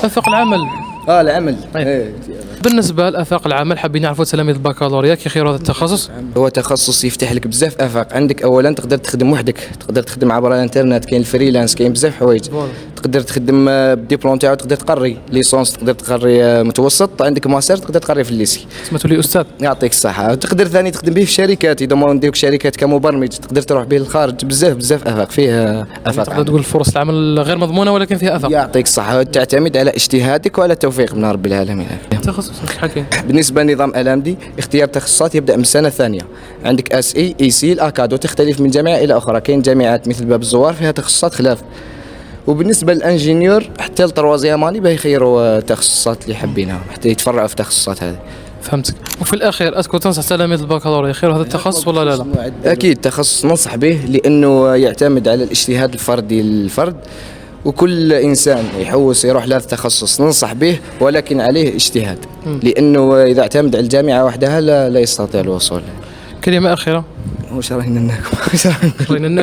آفاق العمل. العمل. طيب. بالنسبة لآفاق العمل حابين نعرفوا تلاميذ البكالوريا كي يخيروا هذا التخصص. هو تخصص يفتح لك بزاف افاق. عندك اولا تقدر تخدم وحدك، تقدر تخدم عبر الانترنت، كاين الفريلانس، كاين بزاف حوايج. تقدر تخدم بالديبلوم تاعو، تقدر تقري ليسونس، تقدر تقري متوسط، عندك ماستر تقدر تقري في الليسي. سمعتوا لي استاذ. يعطيك الصحة. تقدر ثاني تخدم به في شركات، إذا ما نديروك شركات كمبرمج تقدر تروح به للخارج. بزاف أفاق فيه أفاق. تقدر تقول فرص العمل غير مضمونة ولكن فيها آفاق. يعطيك الصحة. تعتمد على اجتهادك وعلى التوفيق من رب العالمين. تخصص حكي. بالنسبة لنظام ألامدي اختيار تخصصات يبدأ من السنة الثانية. عندك اس اي، اي سي، الاكادو، تختلف من جامعة إلى أخرى. كاين جامعات مثل باب الزوار فيها تخصصات خلاف. وبالنسبة للانجينيور حتى الطروازياماني باه يخيروا تخصصات اللي حابينها حتى يتفرعوا في التخصصات هذه. فهمتك. وفي الأخير أسكو تنصح تلاميذ البكالوريا يخيروا هذا التخصص ولا لا؟ أكيد تخصص ننصح به، لأنه يعتمد على الاجتهاد الفردي للفرد، وكل إنسان يحوس يروح لهذا التخصص ننصح به، ولكن عليه اجتهاد. لأنه إذا اعتمد على الجامعة وحدها لا يستطيع الوصول. كلمة أخيرة. وش راينا لكم؟ رأينا